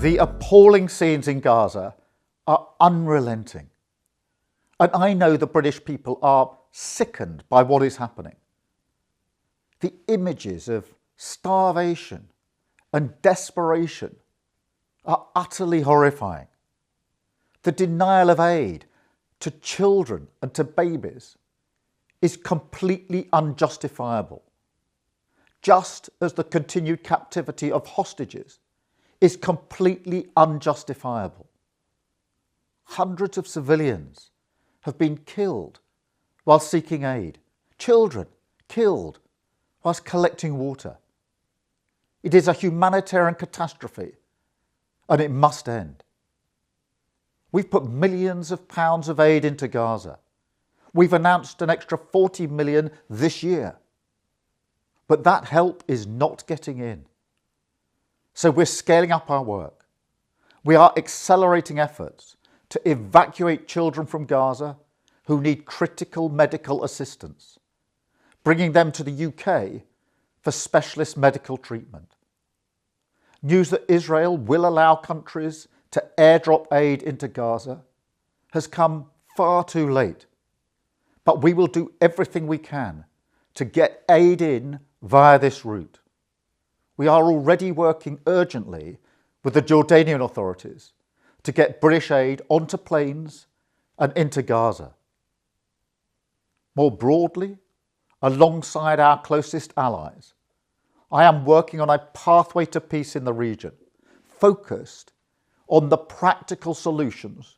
The appalling scenes in Gaza are unrelenting. And I know the British people are sickened by what is happening. The images of starvation and desperation are utterly horrifying. The denial of aid to children and to babies is completely unjustifiable, just as the continued captivity of hostages is completely unjustifiable. Hundreds of civilians have been killed while seeking aid, children killed whilst collecting water. It is a humanitarian catastrophe and it must end. We've put millions of pounds of aid into Gaza. We've announced an extra 40 million this year. But that help is not getting in. So we're scaling up our work. We are accelerating efforts to evacuate children from Gaza who need critical medical assistance, bringing them to the UK for specialist medical treatment. News that Israel will allow countries to airdrop aid into Gaza has come far too late. But we will do everything we can to get aid in via this route. We are already working urgently with the Jordanian authorities to get British aid onto planes and into Gaza. More broadly, alongside our closest allies, I am working on a pathway to peace in the region, focused on the practical solutions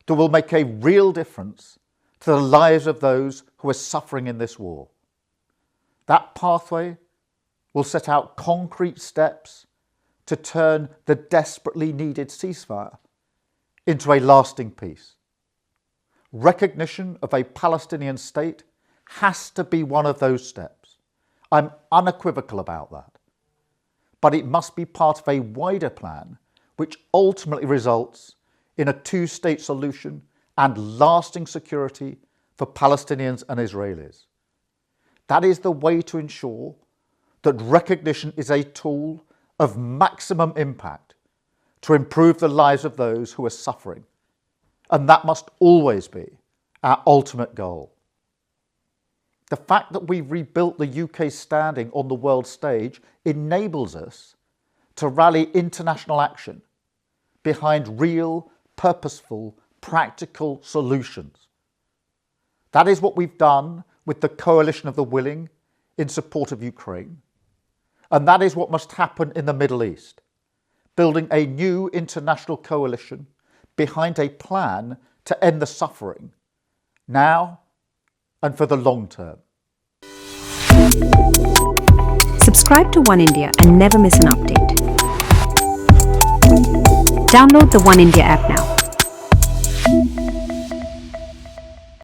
that will make a real difference to the lives of those who are suffering in this war. That pathway will set out concrete steps to turn the desperately needed ceasefire into a lasting peace. Recognition of a Palestinian state has to be one of those steps. I'm unequivocal about that. But it must be part of a wider plan which ultimately results in a two-state solution and lasting security for Palestinians and Israelis. That is the way to ensure that recognition is a tool of maximum impact to improve the lives of those who are suffering. And that must always be our ultimate goal. The fact that we've rebuilt the UK's standing on the world stage enables us to rally international action behind real, purposeful, practical solutions. That is what we've done with the Coalition of the Willing in support of Ukraine. And that is what must happen in the Middle East, building a new international coalition behind a plan to end the suffering, now and for the long term. Subscribe to One India and never miss an update. Download the One India app now.